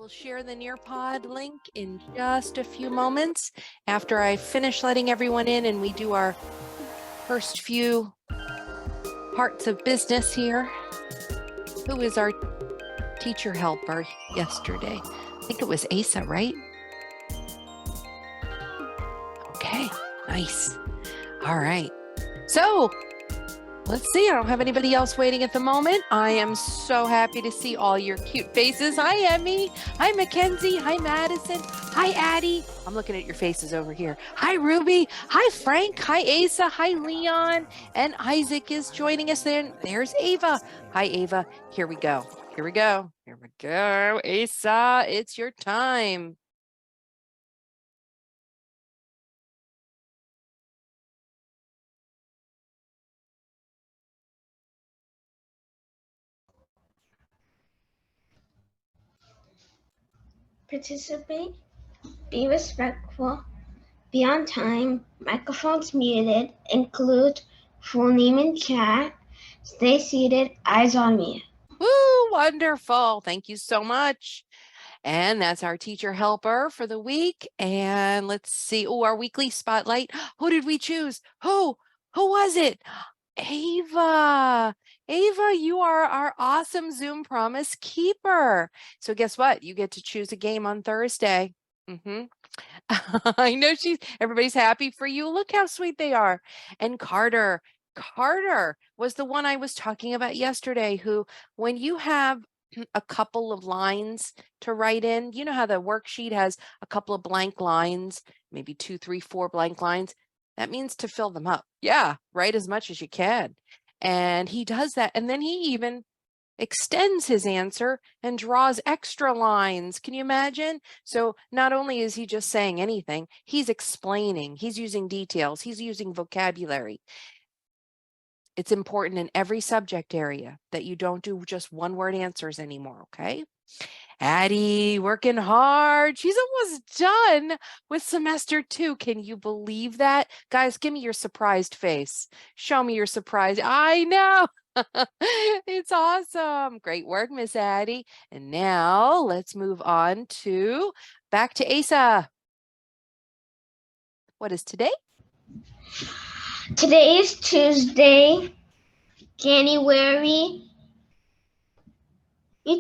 will share the Nearpod link in just a few moments after I finish letting everyone in and we do our first few parts of business here. Who is our teacher helper yesterday? I think it was Asa, right? Okay, nice. All right. So let's see. I don't have anybody else waiting at the moment. I am so happy to see all your cute faces. Hi, Emmy. Hi, Mackenzie. Hi, Madison. Hi, Addie. I'm looking at your faces over here. Hi, Ruby. Hi, Frank. Hi, Asa. Hi, Leon. And Isaac is joining us. There's Ava. Hi, Ava. Here we go. Here we go. Here we go. Asa, it's your time. Participate, be respectful, be on time, microphones muted, include full name in chat, stay seated, eyes on me. Woo, wonderful. Thank you so much. And that's our teacher helper for the week. And let's see. Oh, our weekly spotlight. Who did we choose? Who was it? Ava. Ava, you are our awesome Zoom promise keeper. So guess what? You get to choose a game on Thursday. I know everybody's happy for you. Look how sweet they are. And Carter was the one I was talking about yesterday, who, when you have a couple of lines to write in, you know how the worksheet has a couple of blank lines, maybe 2, 3, 4 blank lines. That means to fill them up. Yeah, write as much as you can. And he does that. And then he even extends his answer and draws extra lines. Can you imagine? So not only is he just saying anything, he's explaining, he's using details, he's using vocabulary. It's important in every subject area that you don't do just one-word answers anymore, okay? Addie, working hard. She's almost done with semester 2. Can you believe that? Guys, give me your surprised face. Show me your surprise. I know. It's awesome. Great work, Miss Addie. And now let's move on to back to Asa. What is today? Today is Tuesday, January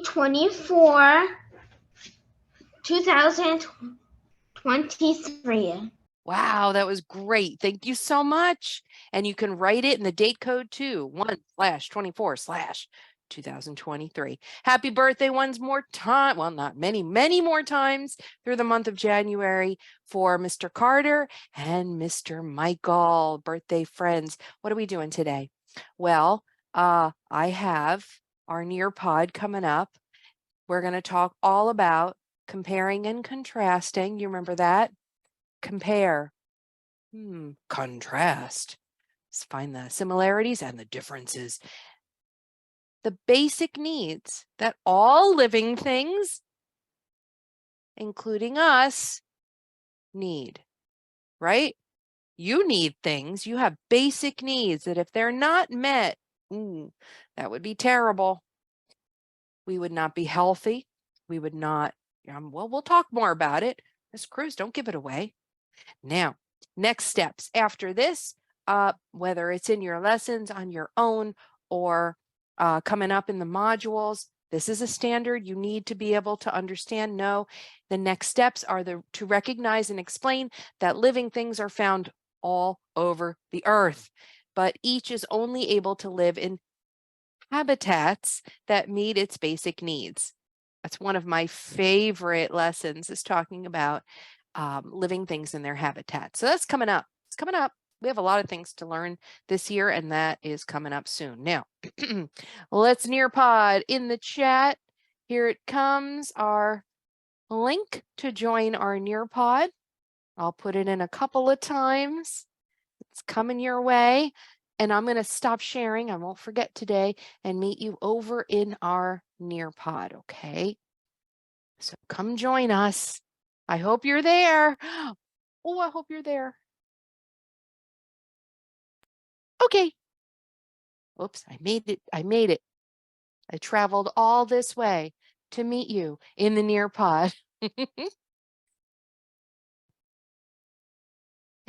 24, 2023. Wow, that was great. Thank you so much. And you can write it in the date code too, 1/24/2023. Happy birthday ones more time. Well, not many more times through the month of January for Mr. Carter and Mr. Michael, birthday friends. What are we doing today? Well, I have our Nearpod coming up. We're going to talk all about comparing and contrasting. You remember that? Compare. Contrast. Let's find the similarities and the differences. The basic needs that all living things, including us, need, right? You need things. You have basic needs that if they're not met, that would be terrible. We would not be healthy. We would not, well, we'll talk more about it. Miss Cruz, don't give it away. Now, next steps after this, whether it's in your lessons on your own or coming up in the modules, this is a standard you need to be able to understand. No, the next steps are to recognize and explain that living things are found all over the earth, but each is only able to live in habitats that meet its basic needs. That's one of my favorite lessons, is talking about living things in their habitat. So that's coming up. It's coming up. We have a lot of things to learn this year, and that is coming up soon. Now, let's Nearpod in the chat. Here it comes, our link to join our Nearpod. I'll put it in a couple of times. It's coming your way. And I'm going to stop sharing. I won't forget today, and meet you over in our Nearpod, okay? So come join us. I hope you're there. Oh, I hope you're there. Okay. Oops, I made it. I traveled all this way to meet you in the Nearpod.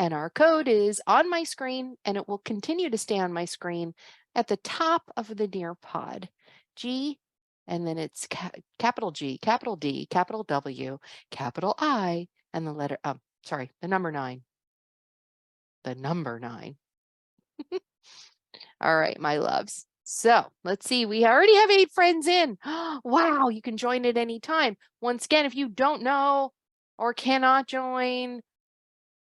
And our code is on my screen, and it will continue to stay on my screen at the top of the Nearpod. G, and then it's capital G, capital D, capital W, capital I, and the letter, the number 9. The number 9. All right, my loves. So let's see, we already have 8 friends in. Wow, you can join at any time. Once again, if you don't know or cannot join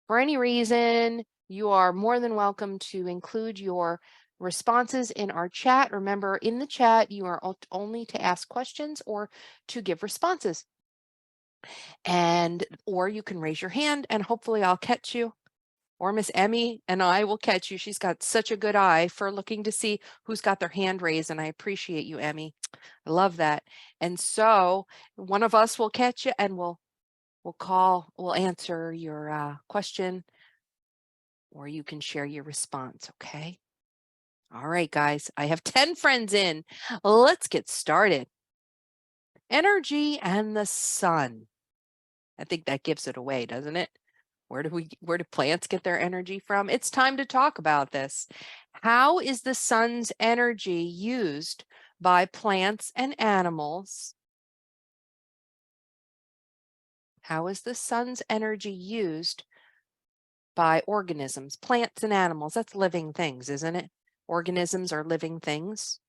for any reason, you are more than welcome to include your responses in our chat. Remember, in the chat, you are only to ask questions or to give responses. Or you can raise your hand and hopefully I'll catch you. Or Miss Emmy and I will catch you. She's got such a good eye for looking to see who's got their hand raised, and I appreciate you, Emmy. I love that. And so one of us will catch you and we'll answer your question, or you can share your response, okay? All right, guys, I have 10 friends in. Let's get started. Energy and the sun. I think that gives it away, doesn't it? Where do plants get their energy from? It's time to talk about this. How is the sun's energy used by plants and animals? How is the sun's energy used by organisms, plants and animals? That's living things, isn't it? Organisms are living things.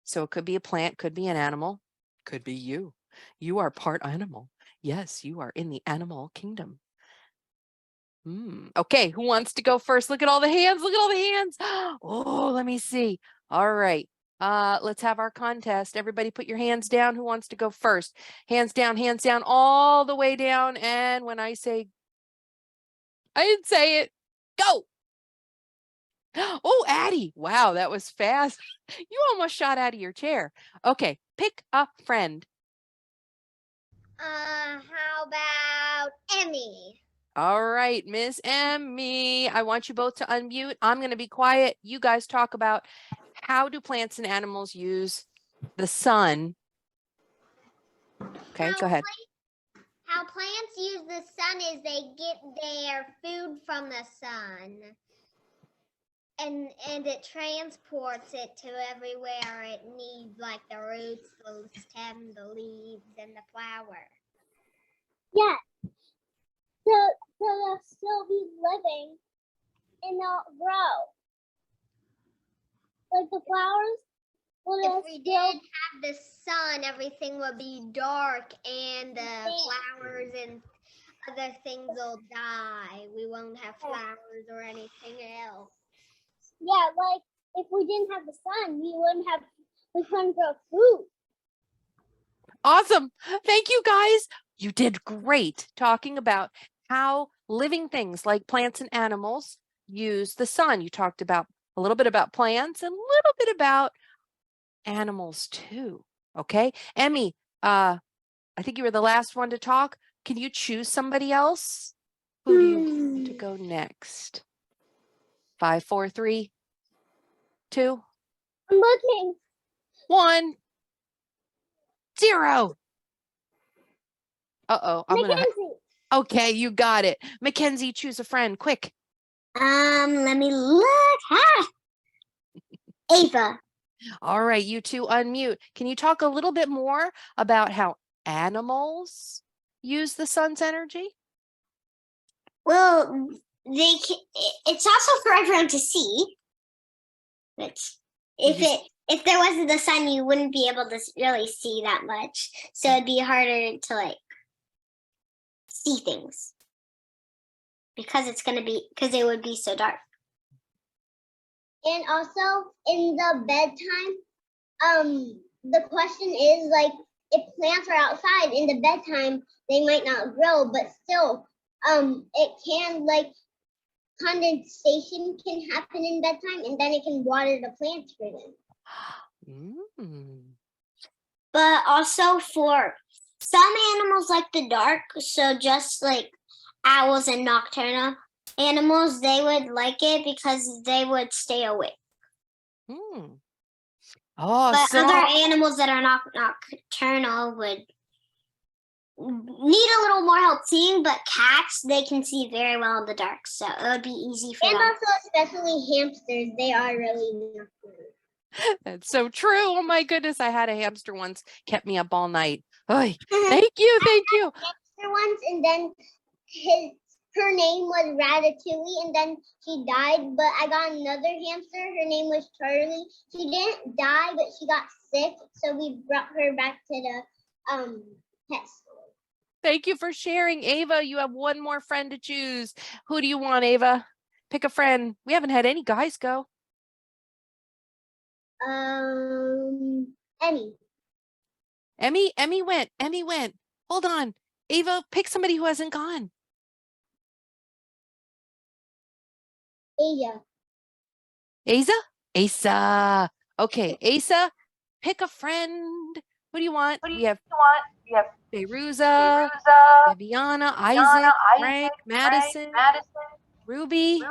So it could be a plant, could be an animal, could be you. You are part animal. Yes, you are in the animal kingdom. Okay, who wants to go first? Look at all the hands. Look at all the hands. Oh, let me see. All right. Let's have our contest. Everybody put your hands down. Who wants to go first? Hands down, all the way down. And when I say, I didn't say it, go. Oh, Addie. Wow, that was fast. You almost shot out of your chair. Okay, pick a friend. How about Emmy? All right, Miss Emmy, I want you both to unmute. I'm going to be quiet. You guys talk about how do plants and animals use the sun. Okay, go ahead. How plants use the sun is they get their food from the sun. And it transports it to everywhere it needs, like the roots, the stem, the leaves, and the flower. Yeah. So they'll still be living and not grow. Like the flowers. If we didn't have the sun, everything would be dark and the flowers and other things will die. We won't have flowers or anything else. Yeah, like if we didn't have the sun, we couldn't grow food. Awesome. Thank you, guys. You did great talking about how living things like plants and animals use the sun. You talked about a little bit about plants and a little bit about animals too. Okay. Emmy, I think you were the last one to talk. Can you choose somebody else? Who do you want to go next? 5, 4, 3, 2. I'm looking. 1, 0. Mackenzie. Okay, you got it. Mackenzie, choose a friend, quick. Let me look. Ava. All right, you two unmute. Can you talk a little bit more about how animals use the sun's energy? Well, it's also for everyone to see. But if there wasn't the sun, you wouldn't be able to really see that much. So it'd be harder to see things because it would be so dark. And also in the bedtime, the question is if plants are outside in the bedtime, they might not grow, but still, it can condensation can happen in bedtime, and then it can water the plants for them. But also for some animals like the dark, so just like owls and nocturnal animals, they would like it because they would stay awake. Oh, But so other animals that are not nocturnal would need a little more help seeing, but cats, they can see very well in the dark, so it would be easy for And them. also, especially hamsters, they are really nocturnal. that's so true. Oh my goodness. I had a hamster once, kept me up all night. Oy, thank you. Thank you. Hamster once, and then her name was Ratatouille, and then she died. But I got another hamster. Her name was Charlie. She didn't die, but she got sick, so we brought her back to the pet store. Thank you for sharing. Ava, you have one more friend to choose. Who do you want, Ava? Pick a friend. We haven't had any guys go. Emmy. Emmy went. Emmy went. Hold on. Ava, pick somebody who hasn't gone. Aya. Asa? Asa. Okay, Asa, pick a friend. Who do you want? We have Beiruza, Viviana, Isaac, Frank, Madison, Ruby,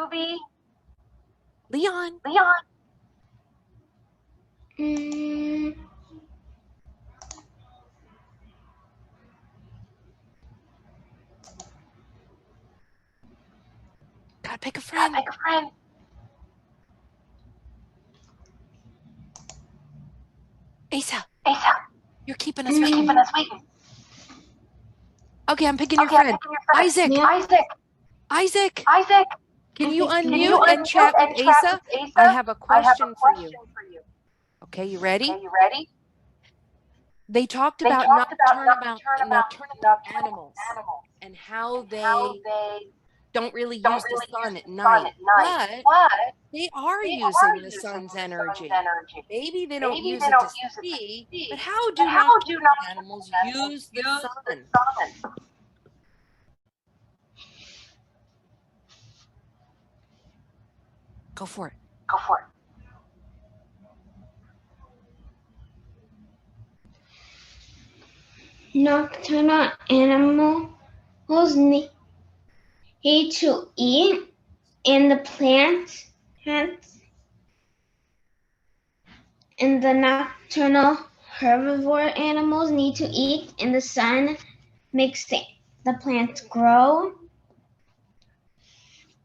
Leon. Mm, Gotta pick a friend. Asa, you're keeping us waiting. Okay, I'm picking your friend. Isaac. Yeah. Isaac. Can you unmute and chat with Asa? I have a question for you. Okay, you ready? They talked about nocturnal animals and how they don't really use the sun at night, but they are using the sun's energy. Maybe they don't use it to see, but how do nocturnal animals use the sun? Go for it. Nocturnal animals need to eat, and the plants and the nocturnal herbivore animals need to eat, and the sun makes the plants grow.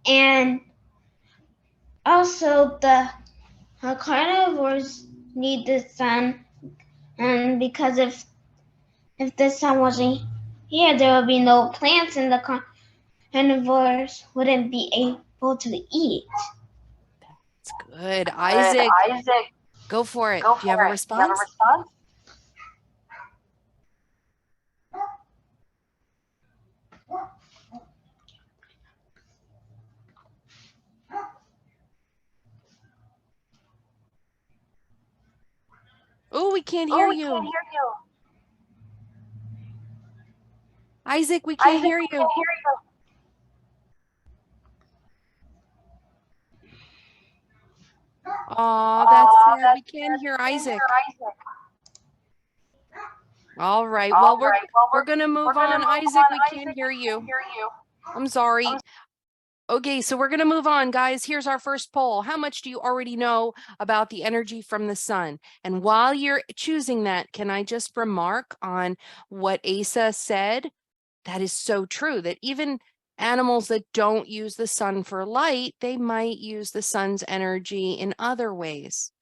And also the carnivores need the sun, and because if the sun wasn't here, there would be no plants, and the carnivores wouldn't be able to eat. It's good. Isaac, go for it. Do you have a response? Oh, we can't hear you. Isaac, we can't hear you. Oh, that's sad. We can't hear Isaac. All right. Well, we're gonna move on. Isaac, we can't hear you. I'm sorry. Okay, so we're gonna move on, guys. Here's our first poll. How much do you already know about the energy from the sun? And while you're choosing that, can I just remark on what Asa said? That is so true, that even animals that don't use the sun for light, they might use the sun's energy in other ways.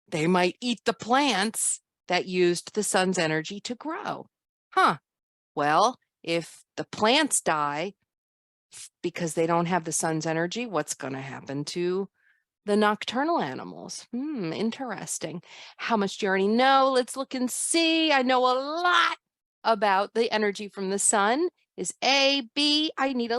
They might eat the plants that used the sun's energy to grow. Well, if the plants die because they don't have the sun's energy, what's going to happen to the nocturnal animals? Interesting. How much do you already know? Let's look and see. I know a lot about the energy from the sun. Is A, B, I need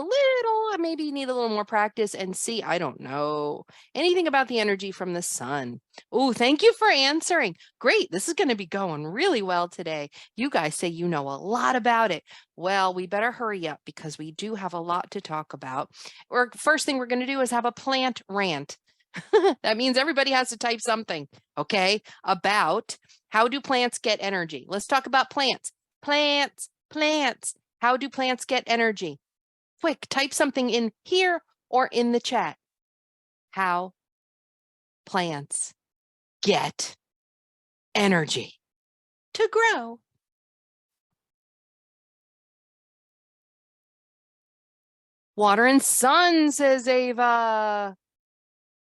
maybe need a little more practice, and C, I don't know anything about the energy from the sun. Oh, thank you for answering. Great. This is going to be going really well today. You guys say you know a lot about it. Well, we better hurry up because we do have a lot to talk about. First thing we're going to do is have a plant rant. That means everybody has to type something, okay, about how do plants get energy. Let's talk about plants. Plants. How do plants get energy? Quick, type something in here or in the chat. How plants get energy to grow? Water and sun, says Ava.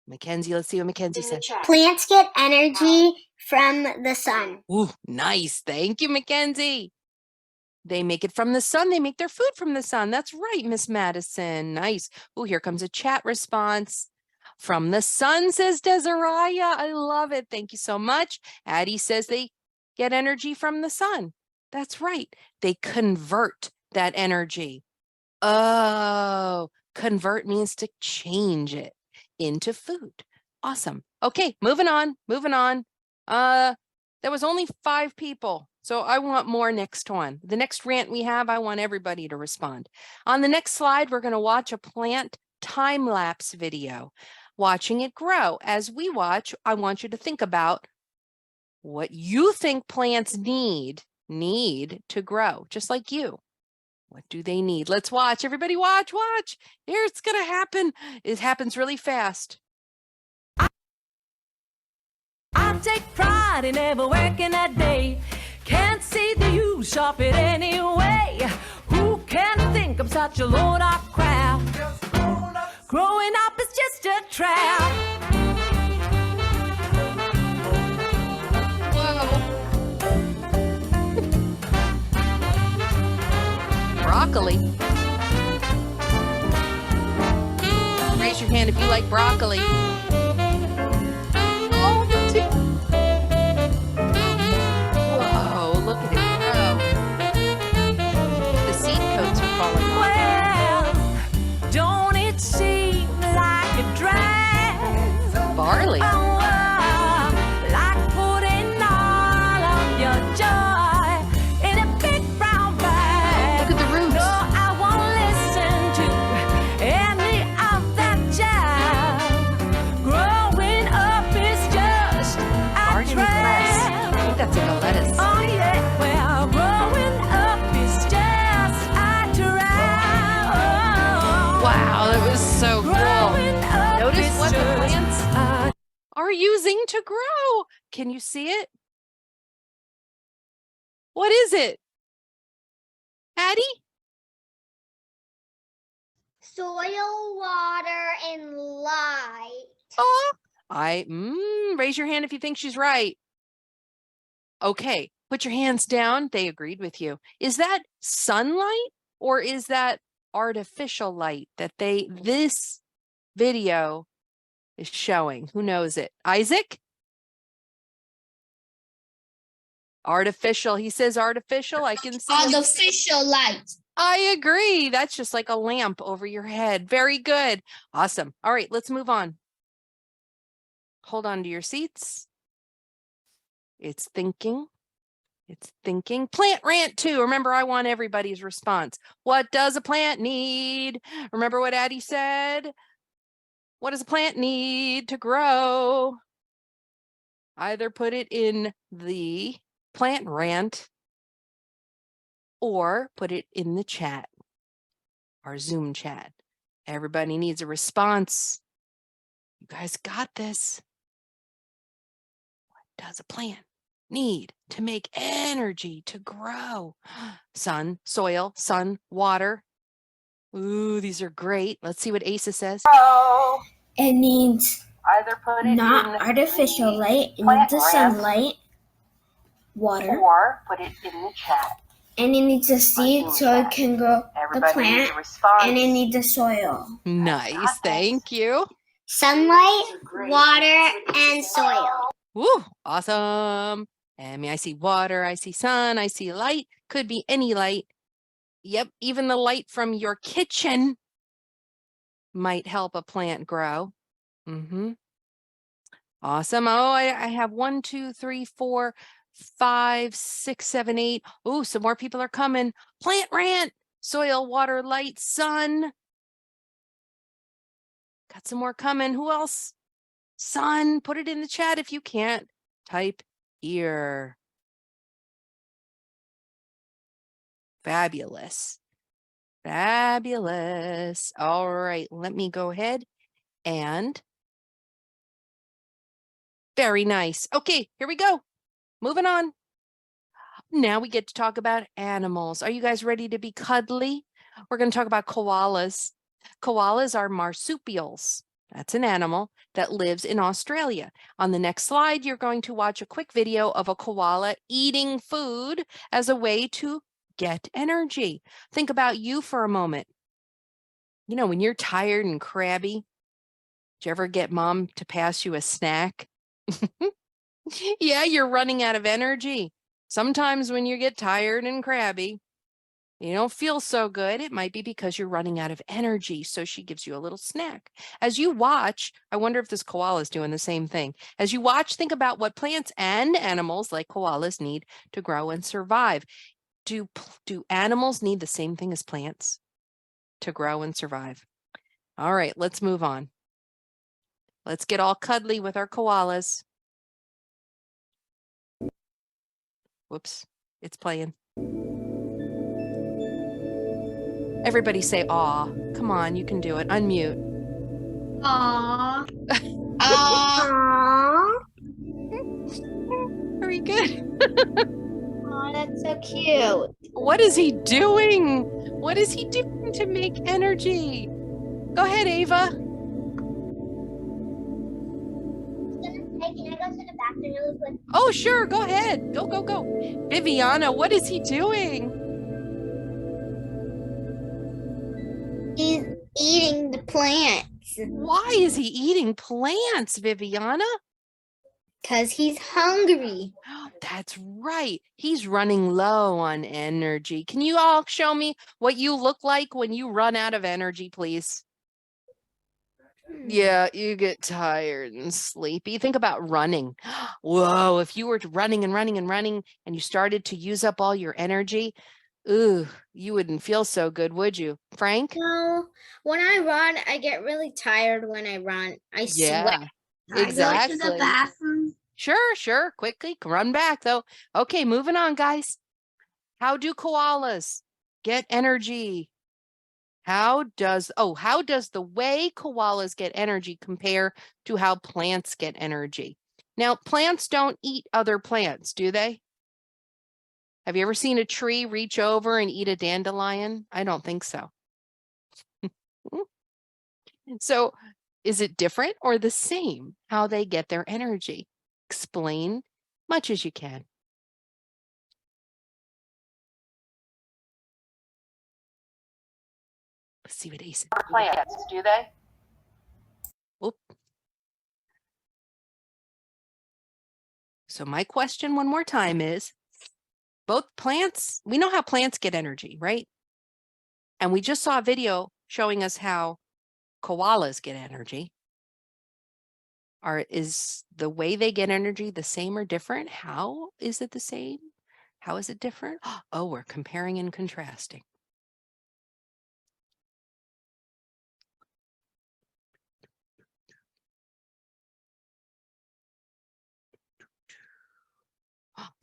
Mackenzie, let's see what Mackenzie said. Plants get energy from the sun. Ooh, nice. Thank you, Mackenzie. They make it from the sun. They make their food from the sun. That's right, Miss Madison. Nice. Oh, here comes a chat response. From the sun, says Desiraya. I love it. Thank you so much. Addie says they get energy from the sun. That's right. They convert that energy. Oh, convert means to change it into food. Awesome. Okay, moving on. There was only 5 people, so I want more next one. The next rant we have, I want everybody to respond. On the next slide, we're going to watch a plant time-lapse video, watching it grow. As we watch, I want you to think about what you think plants need to grow, just like you. What do they need? Let's watch. Everybody watch. Here it's going to happen. It happens really fast. I take pride in never working a day. Can't see the use of it anyway. Who can think I'm such a load of crap? Growing up is just a trap. Broccoli. Raise your hand if you like broccoli. Oh, whoa, look at it grow. The seed coats are falling off. Well, don't it seem like a drag? Barley. Oh, like putting all of your joy in a big brown bag. Look at the roots. No, I won't listen to any of that jive. Growing up is just a Barney grass. I trap. think that's like a lettuce. Oh yeah, well, growing up is just a trap. Oh, Wow, that was so cool. growing up Notice is what the just plants a are using to grow. Can you see it? What is it? Addie? Soil, water, and light. Oh, raise your hand if you think she's right. Okay, put your hands down. They agreed with you. Is that sunlight or is that artificial light that this video is showing? Who knows it? Isaac? Artificial. He says artificial. I can see him. Artificial light. I agree. That's just like a lamp over your head. Very good. Awesome. All right, let's move on. Hold on to your seats. It's thinking. It's thinking. Plant rant 2. Remember, I want everybody's response. What does a plant need? Remember what Addie said? What does a plant need to grow? Either put it in the plant rant or put it in the chat, our Zoom chat. Everybody needs a response. You guys got this. What does a plant need to make energy to grow? Sun, soil, sun, water. Ooh, these are great. Let's see what Asa says. It needs Either put it not artificial light, it needs the sunlight, water, or put it in the chat. and it needs a seed so it can grow the plant, and it needs the soil. Nice, thank you. Sunlight, water, and soil. Woo, awesome. And I see water, I see sun, I see light. Could be any light. Yep, even the light from your kitchen might help a plant grow. Awesome. Oh, I have 1, 2, 3, 4, 5, 6, 7, 8. Oh, some more people are coming. Plant rant, soil, water, light, sun. Got some more coming. Who else? Sun, put it in the chat if you can't. Type here. Fabulous. Fabulous. All right, let me go ahead and Very nice. Okay, here we go. Moving on. Now we get to talk about animals. Are you guys ready to be cuddly? We're going to talk about koalas. Koalas are marsupials. That's an animal that lives in Australia. On the next slide, you're going to watch a quick video of a koala eating food as a way to get energy. Think about you for a moment. You know, when you're tired and crabby, did you ever get mom to pass you a snack? Yeah, you're running out of energy. Sometimes when you get tired and crabby, you don't feel so good. It might be because you're running out of energy. So she gives you a little snack. As you watch, I wonder if this koala is doing the same thing. As you watch, think about what plants and animals like koalas need to grow and survive. Do animals need the same thing as plants to grow and survive? All right, let's move on. Let's get all cuddly with our koalas. Whoops, it's playing. Everybody say aw. Come on, you can do it. Unmute. Aww. Aww. Very good. Aw, that's so cute. What is he doing? What is he doing to make energy? Go ahead, Ava. Hey, can I go to the bathroom really quick? Oh, sure. Go ahead. Go, go, go. Viviana, what is he doing? He's eating the plants Why is he eating plants, Viviana? because he's hungry. That's right. He's running low on energy. Can you all show me what you look like when you run out of energy, please? Yeah, you get tired and sleepy. Think about running. Whoa, if you were running and running and running and you started to use up all your energy, ooh, you wouldn't feel so good, would you? Frank? No, when I run, I get really tired when I run. I sweat. Yeah, exactly. bathroom. Sure. Quickly run back though. Okay, moving on, guys. How do koalas get energy? How does the way koalas get energy compare to how plants get energy? Now, plants don't eat other plants, do they? Have you ever seen a tree reach over and eat a dandelion? I don't think so. So, is it different or the same how they get their energy? Explain much as you can. Let's see what Ace. Plants, do they? Oop. So my question one more time is, both plants, we know how plants get energy, right? And we just saw a video showing us how koalas get energy. Is the way they get energy the same or different? How is it the same? How is it different? Oh, we're comparing and contrasting.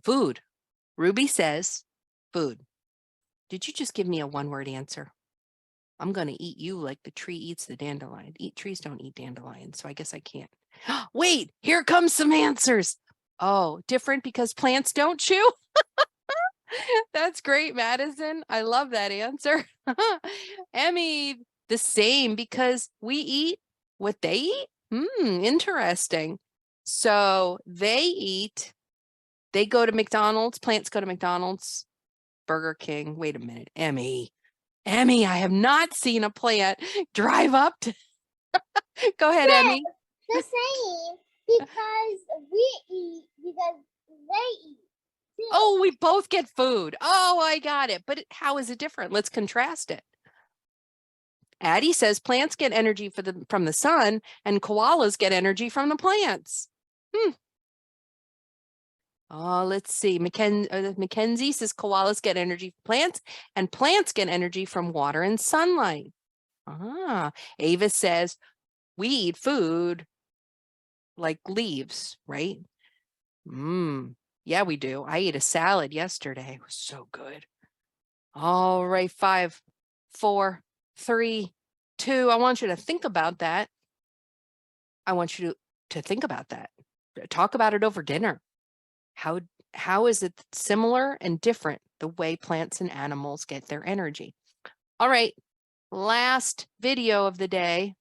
Food. Ruby says food. Did you just give me a one-word answer? I'm going to eat you like the tree eats the dandelion. Trees don't eat dandelions, so I guess I can't. Wait, here comes some answers. Oh, different because plants don't chew? That's great, Madison. I love that answer. Emmy, the same because we eat what they eat? Interesting. So they go to McDonald's, plants go to McDonald's, Burger King. Wait a minute, Emmy, I have not seen a plant drive up to. Go ahead, Emmy. The same because we eat because they eat. too. Oh, we both get food. Oh, I got it. But how is it different? Let's contrast it. Addie says plants get energy from the sun and koalas get energy from the plants. Oh, let's see. Mackenzie says koalas get energy from plants and plants get energy from water and sunlight. Ava says we eat food like leaves, right? Yeah, we do. I ate a salad yesterday. It was so good. All right, 5, 4, 3, 2. I want you to think about that. I want you to think about that. talk about it over dinner. How is it similar and different, the way plants and animals get their energy? All right, last video of the day.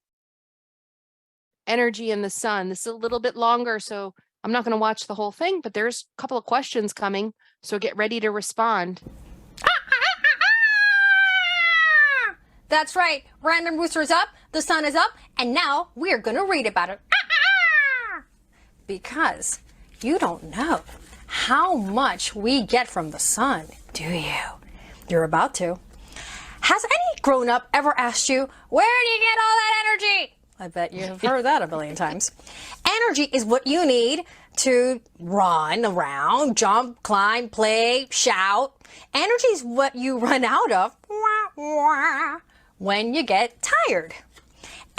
Energy in the sun. This is a little bit longer, so I'm not going to watch the whole thing, but there's a couple of questions coming, so get ready to respond. That's right. Random Rooster's up, the sun is up, and now we're going to read about it. Because you don't know how much we get from the sun, do you? You're about to. Has any grown-up ever asked you, where do you get all that energy? I bet you have heard that a billion times. Energy is what you need to run around, jump, climb, play, shout. Energy is what you run out of when you get tired.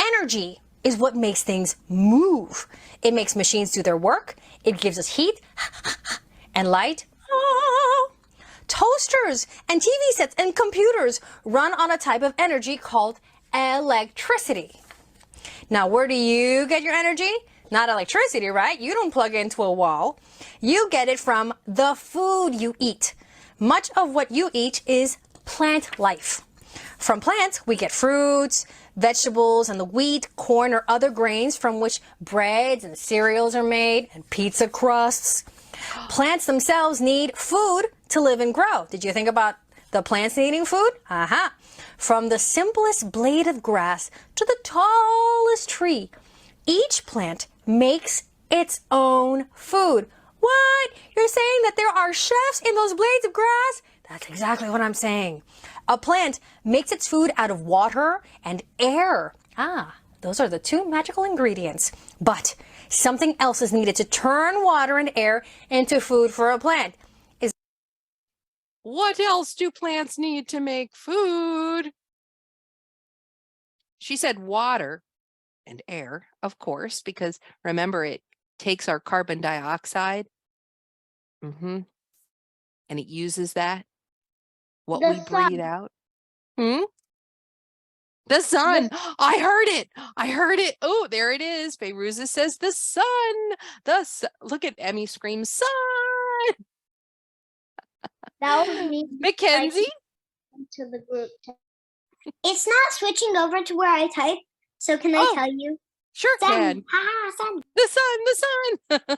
Energy is what makes things move. It makes machines do their work. It gives us heat and light. Toasters and TV sets and computers run on a type of energy called electricity. Now, where do you get your energy? Not electricity, right? You don't plug into a wall. You get it from the food you eat. Much of what you eat is plant life. From plants, we get fruits, vegetables, and the wheat, corn, or other grains from which breads and cereals are made, and pizza crusts. Plants themselves need food to live and grow. Did you think about the plants needing food? Aha. From the simplest blade of grass to the tallest tree, each plant makes its own food. What? You're saying that there are chefs in those blades of grass? That's exactly what I'm saying. A plant makes its food out of water and air. Those are the two magical ingredients. But something else is needed to turn water and air into food for a plant. What else do plants need to make food? She said water and air, of course, because remember, it takes our carbon dioxide. And it uses that, what The we breathe out. The sun. I heard it. I heard it. Oh, there it is. Fayruza says the sun. The sun. Look at Emmy scream, sun. That was me. Mackenzie? To the group. It's not switching over to where I type. So can I tell you? Sure Sun. can. Haha, sun. The sun.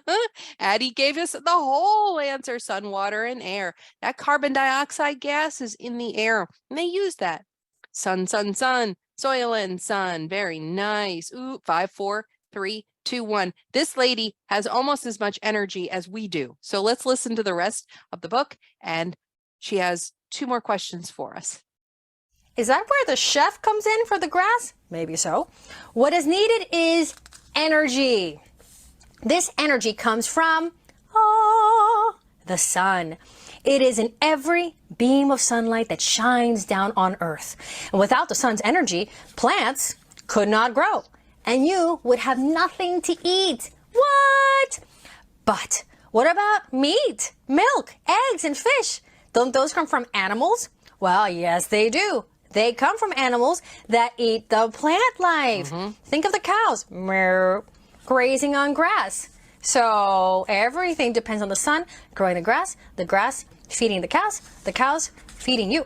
Addie gave us the whole answer: sun, water, and air. That carbon dioxide gas is in the air, and they use that. Sun, sun, sun, soil and sun. Very nice. Ooh, 5, 4, 3, 2, 1. This lady has almost as much energy as we do. So let's listen to the rest of the book, and she has 2 more questions for us. Is that where the chef comes in for the grass? Maybe so. What is needed is energy. This energy comes from the sun. It is in every beam of sunlight that shines down on Earth. And without the sun's energy, plants could not grow, and you would have nothing to eat. What? But what about meat, milk, eggs, and fish? Don't those come from animals? Well, yes, they do. They come from animals that eat the plant life. Think of the cows grazing on grass. So everything depends on the sun growing the grass feeding the cows feeding you.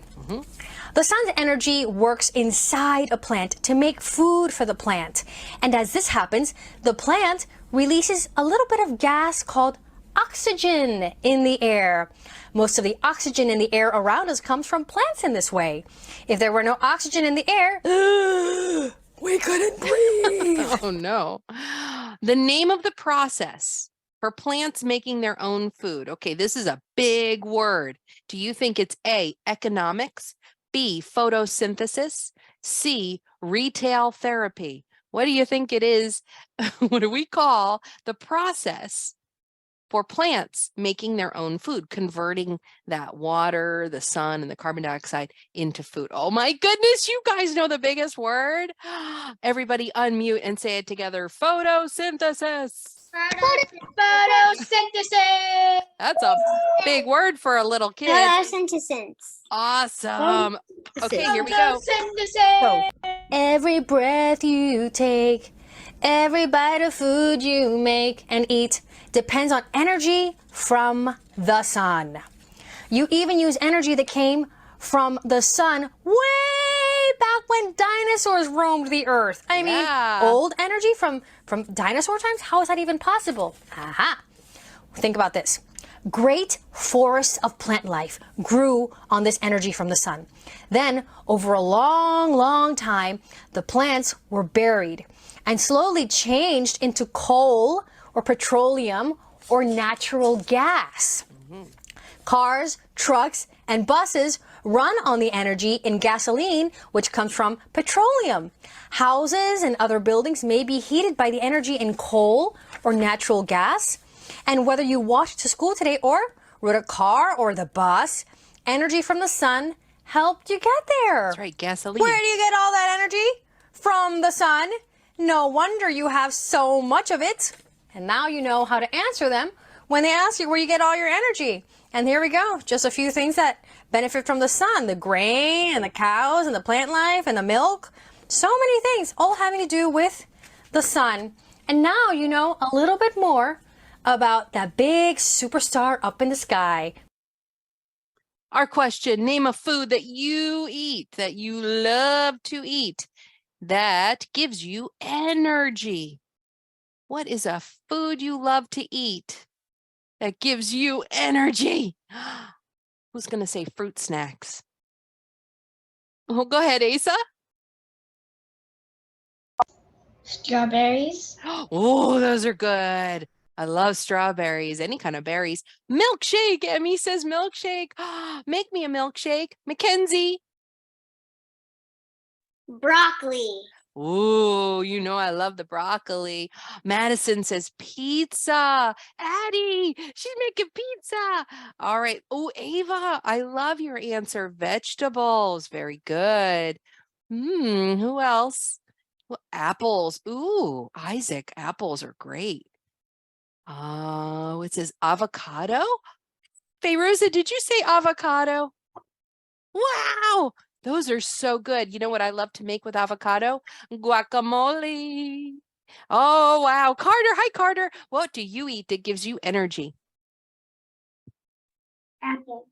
The sun's energy works inside a plant to make food for the plant. And as this happens, the plant releases a little bit of gas called oxygen in the air. Most of the oxygen in the air around us comes from plants in this way. If there were no oxygen in the air, we couldn't breathe. Oh no. The name of the process for plants making their own food. Okay, this is a big word. Do you think it's A, economics, B, photosynthesis, C, retail therapy? What do you think it is? What do we call the process for plants making their own food, converting that water, the sun, and the carbon dioxide into food? Oh my goodness, you guys know the biggest word. Everybody unmute and say it together. Photosynthesis. Photosynthesis. That's a big word for a little kid. Photosynthesis. Awesome. Okay, here we go. Photosynthesis. Every breath you take Every bite of food you make and eat depends on energy from the sun. You even use energy that came from the sun way back when dinosaurs roamed the earth. I mean, Yeah. old energy from dinosaur times? How is that even possible? Aha. Think about this. Great forests of plant life grew on this energy from the sun. Then, over a long, long time, the plants were buried and slowly changed into coal or petroleum or natural gas. Cars, trucks, and buses run on the energy in gasoline, which comes from petroleum. Houses and other buildings may be heated by the energy in coal or natural gas. And whether you walked to school today or rode a car or the bus, energy from the sun helped you get there. That's right, gasoline. Where do you get all that energy? From the sun. No wonder you have so much of it. And now you know how to answer them when they ask you where you get all your energy. And here we go. Just a few things that benefit from the sun. The grain and the cows and the plant life and the milk. So many things all having to do with the sun. And now you know a little bit more about that big superstar up in the sky. Our question, name a food that you eat, that you love to eat, that gives you energy. What is a food you love to eat that gives you energy? Who's going to say fruit snacks? Oh, go ahead, Asa. Strawberries. Oh, those are good. I love strawberries, any kind of berries. Milkshake. Emmy says milkshake. Make me a milkshake. Mackenzie. Broccoli. Ooh, you know I love the broccoli. Madison says pizza. Addie, she's making pizza. All right. Oh, Ava, I love your answer. Vegetables. Very good. Who else? Well, apples. Ooh, Isaac, apples are great. Oh, it says avocado. Fayruza, did you say avocado? Wow, those are so good. You know what I love to make with avocado? Guacamole. Oh, wow. Carter, hi, Carter. What do you eat that gives you energy? Apples.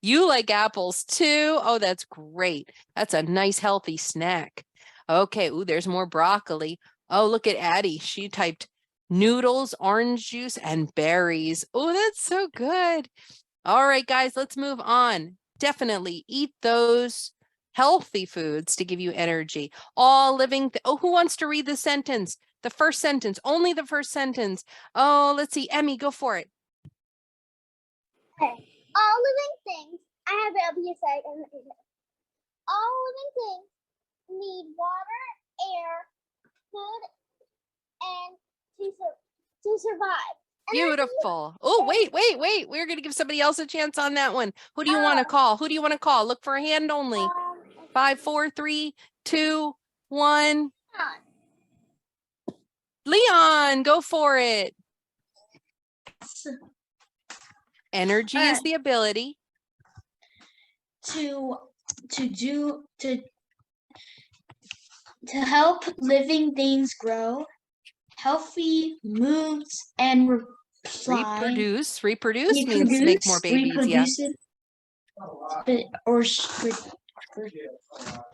You like apples too? Oh, that's great. That's a nice, healthy snack. Okay, ooh, there's more broccoli. Oh, look at Addie. She typed noodles, orange juice, and berries. Oh, that's so good. All right, guys, let's move on. Definitely eat those healthy foods to give you energy. All living. Oh, who wants to read the sentence? The first sentence, only the first sentence. Oh, let's see. Emmy, go for it. Okay. All living things. I have it up here. All living things need water, air, food, and to survive. And I think Beautiful. Oh, wait. We're going to give somebody else a chance on that one. Who do you want to call? Who do you want to call? Look for a hand only. 5, 4, 3, 2, 1. Leon, go for it. Energy is the ability. to help living things grow, healthy moods, and Reproduce means to make more babies. Yeah.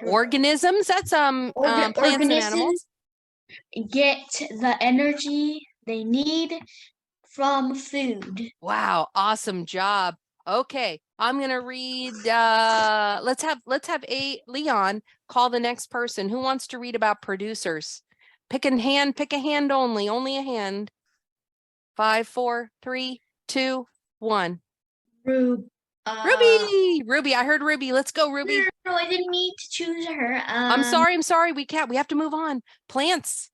Organisms. That's plants and animals. Get the energy they need from food. Wow, awesome job. Okay, I'm gonna read. Let's have Leon call the next person. Who wants to read about producers? Pick a hand only a hand. 5, 4, 3, 2, 1. Ruby, I heard Ruby. Let's go, Ruby. No, I didn't mean to choose her. I'm sorry. We can't. We have to move on. Plants.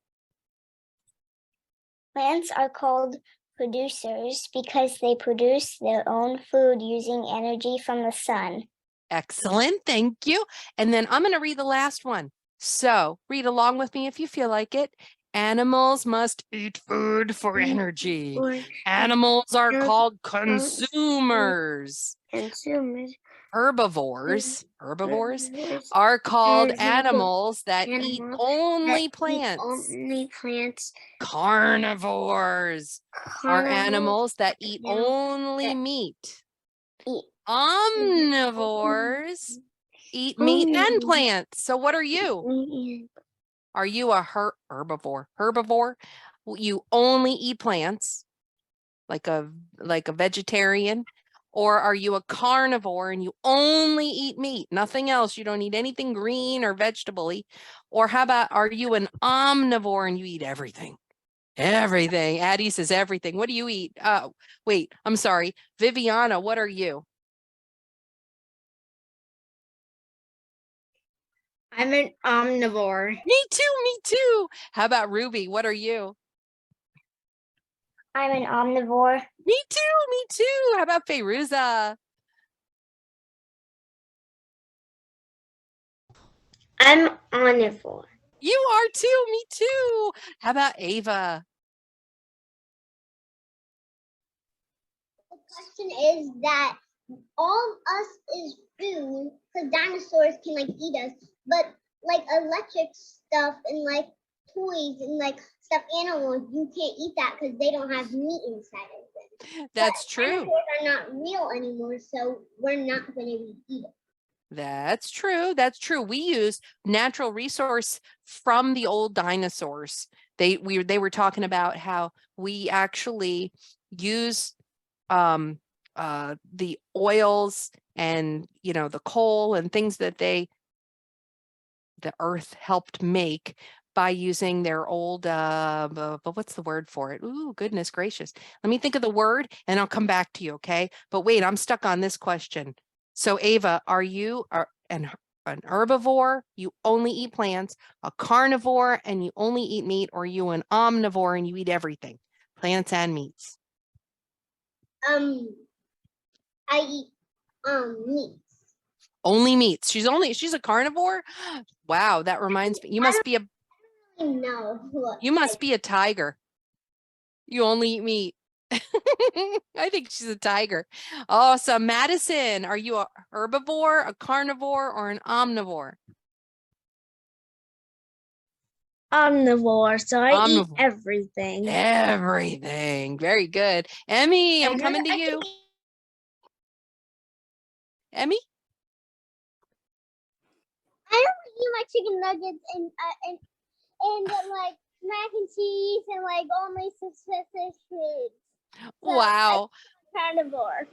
Plants are called producers because they produce their own food using energy from the sun. Excellent. Thank you. And then I'm going to read the last one. So read along with me if you feel like it. Animals must eat food for energy. Animals are called consumers. Consumers. Herbivores Herbivores are called are animals that eat animals only that eat plants. only plants. Carnivores are Carnivores animals that eat animals only that meat. eat Omnivores eat meat and only plants. So what are you? meat. Are you a herbivore? Herbivore, you only eat plants, like a vegetarian, or are you a carnivore and you only eat meat, nothing else? You don't eat anything green or vegetable-y. Or how about, are you an omnivore and you eat everything? Everything. Addie says everything. What do you eat? Wait, I'm sorry. Viviana, what are you? I'm an omnivore. Me too. How about Ruby? What are you? I'm an omnivore. Me too. How about Feyruza? I'm omnivore. You are too. Me too. How about Ava? The question is that all of us is food because dinosaurs can like eat us, but like electric stuff and like toys and like stuffed animals, you can't eat that because they don't have meat inside of them. That's But true. Dinosaurs are not real anymore, so we're not going to be eaten. That's true. That's true. We use natural resource from the old dinosaurs. They were talking about how we actually use the oils and the coal and things that the earth helped make by using their old but what's the word for it? Ooh, goodness gracious. Let me think of the word and I'll come back to you, okay? But wait, I'm stuck on this question. So Ava, are you an herbivore, you only eat plants, a carnivore and you only eat meat, or are you an omnivore and you eat everything, plants and meats? I eat meats. Only meats. She's a carnivore? Wow, that reminds me. You must be a tiger. You only eat meat. I think she's a tiger. Awesome. Madison, are you a herbivore, a carnivore, or an omnivore? Omnivore, so I eat Omnivore. everything. Everything. Very good. Emmy, I'm And coming to I you. Emmy? I don't eat my chicken nuggets and like mac and cheese and like all my suspicious foods. So Wow. Carnivore.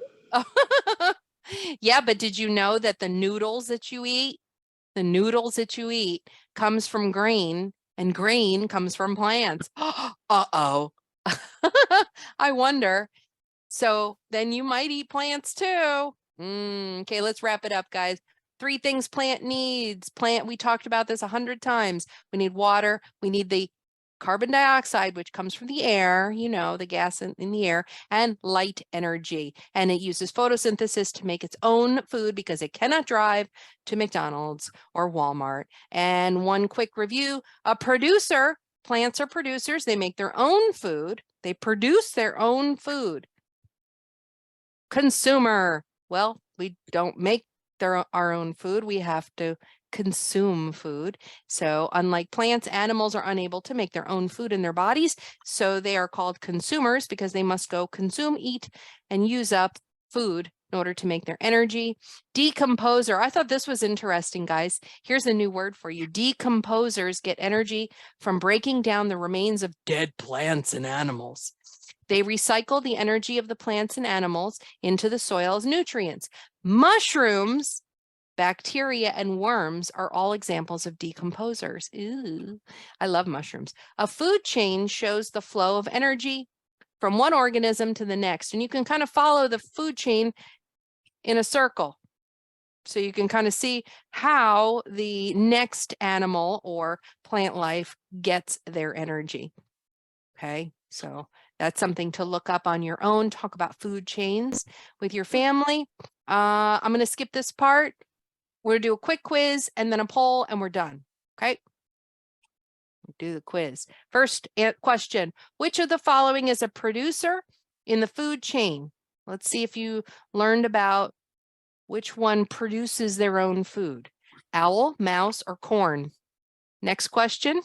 Yeah, but did you know that the noodles that you eat comes from grain, and grain comes from plants? Uh-oh. I wonder. So then you might eat plants too. Okay, let's wrap it up, guys. 3 things plant needs. We talked about this 100 times. We need water. We need the carbon dioxide, which comes from the air, the gas in the air, and light energy. And it uses photosynthesis to make its own food because it cannot drive to McDonald's or Walmart. And one quick review, plants are producers. They make their own food. They produce their own food. Consumer, well, we don't make our own food. We have to consume food. So unlike plants, animals are unable to make their own food in their bodies. So they are called consumers because they must go consume, eat, and use up food in order to make their energy. Decomposer. I thought this was interesting, guys. Here's a new word for you. Decomposers get energy from breaking down the remains of dead plants and animals. They recycle the energy of the plants and animals into the soil as nutrients. Mushrooms, bacteria, and worms are all examples of decomposers. Ooh, I love mushrooms. A food chain shows the flow of energy from one organism to the next. And you can kind of follow the food chain in a circle. So you can kind of see how the next animal or plant life gets their energy. Okay, so that's something to look up on your own. Talk about food chains with your family. I'm going to skip this part. We're going to do a quick quiz and then a poll and we're done. Okay. Do the quiz. First question, which of the following is a producer in the food chain? Let's see if you learned about Which one produces their own food? Owl, mouse, or corn? Next question.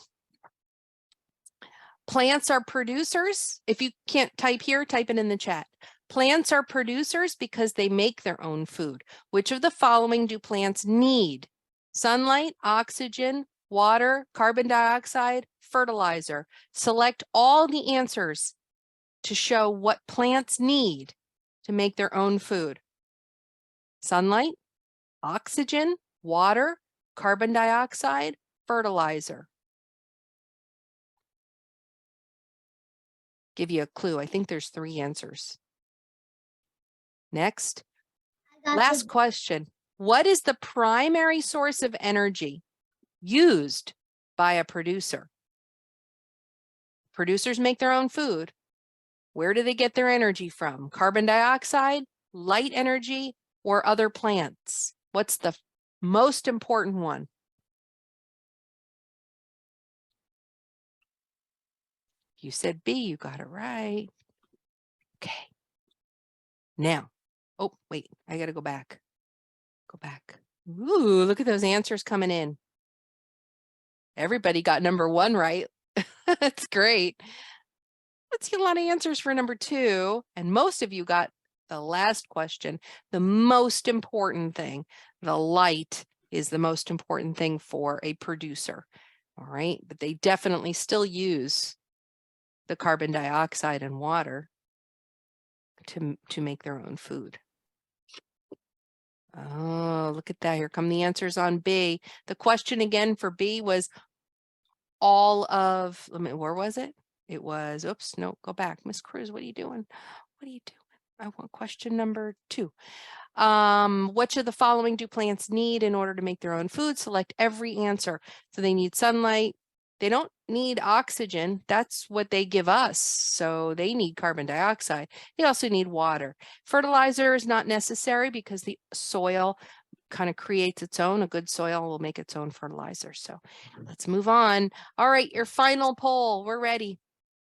Plants are producers. If you can't type here, type it in the chat. Plants are producers because they make their own food. Which of the following do plants need? Sunlight, oxygen, water, carbon dioxide, fertilizer. Select all the answers to show what plants need to make their own food. Sunlight, oxygen, water, carbon dioxide, fertilizer. Give you a clue. I think there's 3 answers. Next, last question. What is the primary source of energy used by a producer? Producers make their own food. Where do they get their energy from? Carbon dioxide, light energy, or other plants? What's the most important one? You said B, you got it right. Okay. Now, oh, wait, I got to go back. Go back. Ooh, look at those answers coming in. Everybody got number 1 right. That's great. Let's get a lot of answers for number 2. And most of you got the last question. The most important thing, the light is the most important thing for a producer. All right. But they definitely still use the carbon dioxide and water to make their own food. Oh, look at that. Here come the answers on B. The question again for B was all of, where was it? It was, oops, no, go back. Miss Cruz, what are you doing? What are you doing? I want question number 2. Which of the following do plants need in order to make their own food? Select every answer. So they need sunlight. They don't need oxygen. That's what they give us. So they need carbon dioxide. They also need water. Fertilizer is not necessary because the soil kind of creates its own. A good soil will make its own fertilizer. So let's move on. All right, your final poll. We're ready.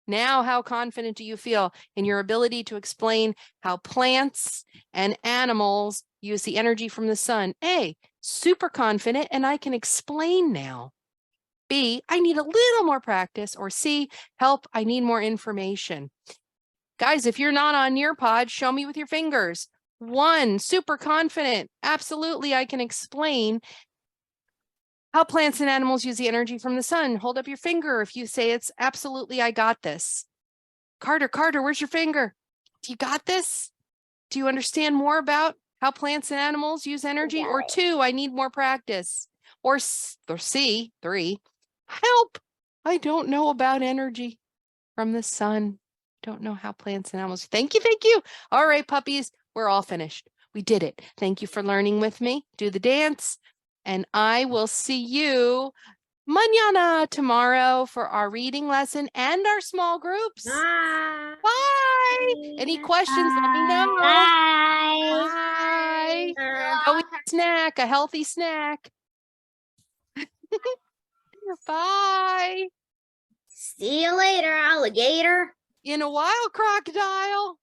Now, how confident do you feel in your ability to explain how plants and animals use the energy from the sun? A, super confident, and I can explain now. B, I need a little more practice. Or C, help, I need more information. Guys, if you're not on Nearpod, show me with your fingers. 1, super confident. Absolutely, I can explain how plants and animals use the energy from the sun. Hold up your finger if you say it's absolutely, I got this. Carter, where's your finger? Do you got this? Do you understand more about how plants and animals use energy? Or 2, I need more practice. Or C, 3, help, I don't know about energy from the sun. Don't know how plants and animals. Thank you. All right, puppies, we're all finished. We did it. Thank you for learning with me. Do the dance. And I will see you mañana tomorrow for our reading lesson and our small groups. Bye. Any questions? Let me know. Bye. Bye. Go eat a snack, a healthy snack. Bye. See you later, alligator. In a while, crocodile.